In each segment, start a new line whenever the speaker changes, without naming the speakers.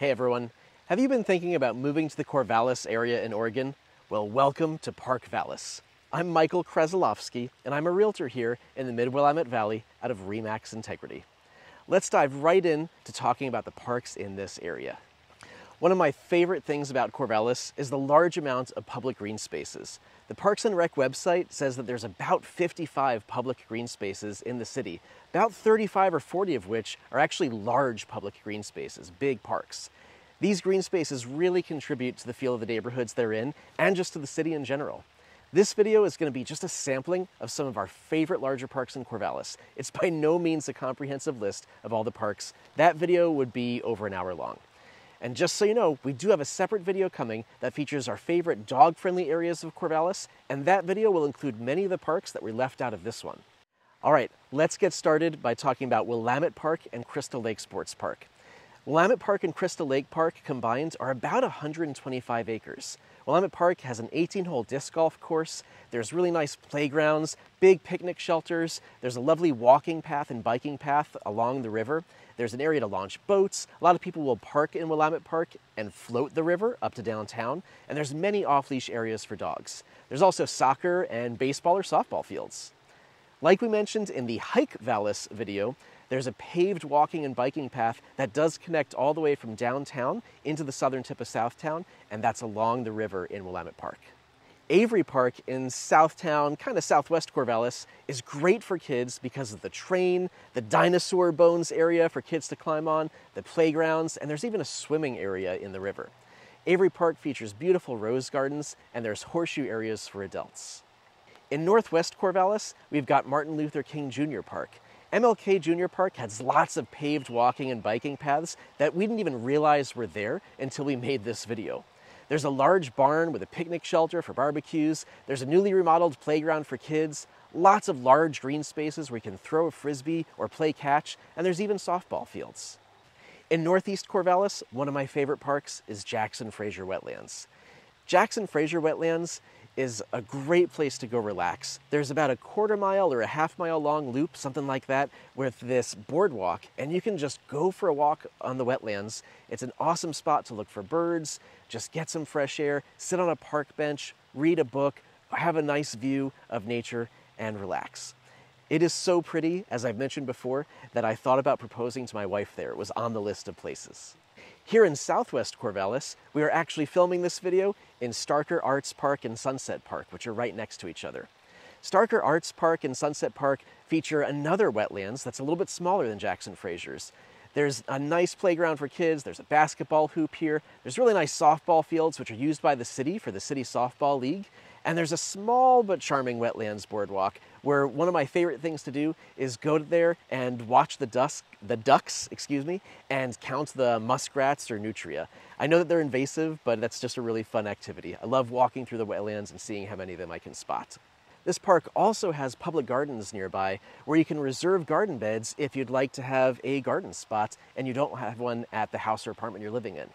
Hey everyone, have you been thinking about moving to the Corvallis area in Oregon? Well, welcome to Park-Vallis. I'm Michael Krasilovsky, and I'm a realtor here in the mid-Willamette Valley out of RE/MAX Integrity. Let's dive right in to talking about the parks in this area. One of my favorite things about Corvallis is the large amount of public green spaces. The Parks and Rec website says that there's about 55 public green spaces in the city, about 35 or 40 of which are actually large public green spaces, big parks. These green spaces really contribute to the feel of the neighborhoods they're in and just to the city in general. This video is going to be just a sampling of some of our favorite larger parks in Corvallis. It's by no means a comprehensive list of all the parks. That video would be over an hour long. And just so you know, we do have a separate video coming that features our favorite dog-friendly areas of Corvallis, and that video will include many of the parks that were left out of this one. All right, let's get started by talking about Willamette Park and Crystal Lake Sports Park. Willamette Park and Crystal Lake Park combined are about 125 acres. Willamette Park has an 18-hole disc golf course, there's really nice playgrounds, big picnic shelters, there's a lovely walking path and biking path along the river, there's an area to launch boats, a lot of people will park in Willamette Park and float the river up to downtown, and there's many off-leash areas for dogs. There's also soccer and baseball or softball fields. Like we mentioned in the Hike-Vallis video, there's a paved walking and biking path that does connect all the way from downtown into the southern tip of Southtown, and that's along the river in Willamette Park. Avery Park in Southtown, kind of southwest Corvallis, is great for kids because of the train, the dinosaur bones area for kids to climb on, the playgrounds, and there's even a swimming area in the river. Avery Park features beautiful rose gardens, and there's horseshoe areas for adults. In northwest Corvallis, we've got Martin Luther King Jr Park. MLK Jr Park has lots of paved walking and biking paths that we didn't even realize were there until we made this video. There's a large barn with a picnic shelter for barbecues, there's a newly remodeled playground for kids, lots of large green spaces where you can throw a frisbee or play catch, and there's even softball fields. In northeast Corvallis, one of my favorite parks is Jackson-Frazier Wetlands. Jackson-Frazier Wetlands is a great place to go relax. There's about a quarter mile or a half mile long loop, something like that, with this boardwalk, and you can just go for a walk on the wetlands. It's an awesome spot to look for birds, just get some fresh air, sit on a park bench, read a book, have a nice view of nature, and relax. It is so pretty, as I've mentioned before, that I thought about proposing to my wife there. It was on the list of places. Here in southwest Corvallis, we are actually filming this video in Starker Arts Park and Sunset Park, which are right next to each other. Starker Arts Park and Sunset Park feature another wetlands that's a little bit smaller than Jackson-Frazier's. There's a nice playground for kids, there's a basketball hoop here, there's really nice softball fields which are used by the city for the City Softball League, and there's a small but charming wetlands boardwalk where one of my favorite things to do is go there and watch the ducks, and count the muskrats or nutria. I know that they're invasive, but that's just a really fun activity. I love walking through the wetlands and seeing how many of them I can spot. This park also has public gardens nearby where you can reserve garden beds if you'd like to have a garden spot and you don't have one at the house or apartment you're living in.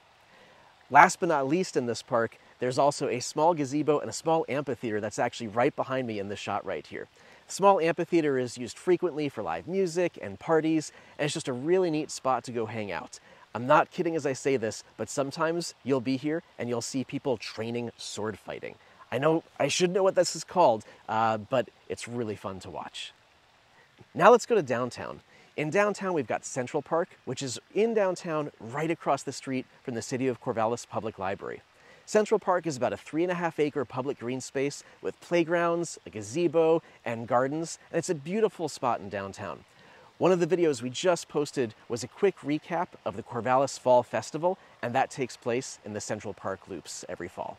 Last but not least in this park, there's also a small gazebo and a small amphitheater that's actually right behind me in this shot right here. The small amphitheater is used frequently for live music and parties, and it's just a really neat spot to go hang out. I'm not kidding as I say this, but sometimes you'll be here and you'll see people training sword fighting. I know I should know what this is called, but it's really fun to watch. Now let's go to downtown. In downtown, we've got Central Park, which is in downtown right across the street from the City of Corvallis Public Library. Central Park is about a 3.5-acre public green space with playgrounds, a gazebo, and gardens, and it's a beautiful spot in downtown. One of the videos we just posted was a quick recap of the Corvallis Fall Festival, and that takes place in the Central Park loops every fall.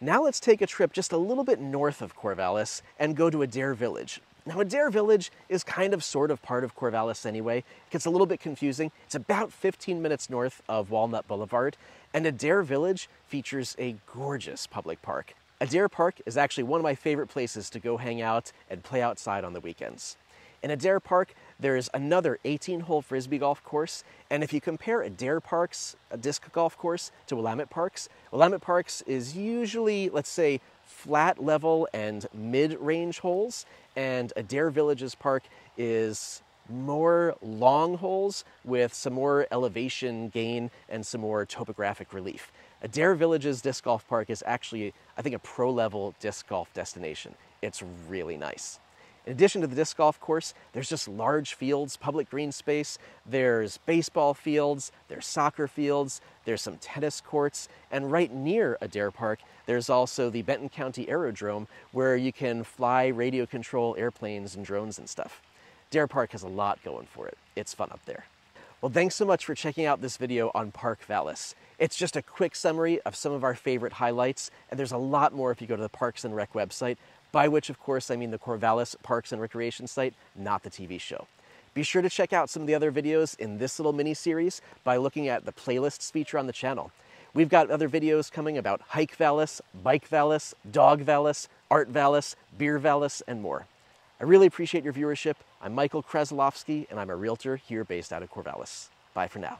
Now let's take a trip just a little bit north of Corvallis and go to Adair Village. Now Adair Village is kind of sort of part of Corvallis anyway. It gets a little bit confusing. It's about 15 minutes north of Walnut Boulevard, and Adair Village features a gorgeous public park. Adair Park is actually one of my favorite places to go hang out and play outside on the weekends. In Adair Park, there is another 18-hole frisbee golf course, and if you compare Adair Park's disc golf course to Willamette Park's is usually, let's say, flat level and mid-range holes, and Adair Village's park is more long holes with some more elevation gain and some more topographic relief. Adair Village's disc golf park is actually, I think, a pro-level disc golf destination. It's really nice. In addition to the disc golf course, there's just large fields, public green space, there's baseball fields, there's soccer fields, there's some tennis courts, and right near Adair Park, there's also the Benton County Aerodrome where you can fly radio control airplanes and drones and stuff. Adair Park has a lot going for it. It's fun up there. Well, thanks so much for checking out this video on Park-Vallis. It's just a quick summary of some of our favorite highlights, and there's a lot more if you go to the Parks and Rec website, by which, of course, I mean the Corvallis Parks and Recreation site, not the TV show. Be sure to check out some of the other videos in this little mini-series by looking at the playlists feature on the channel. We've got other videos coming about Hike-Vallis, Bike-Vallis, Dog-Vallis, Art-Vallis, Beer-Vallis, and more. I really appreciate your viewership. I'm Michael Krasilovsky, and I'm a realtor here based out of Corvallis. Bye for now.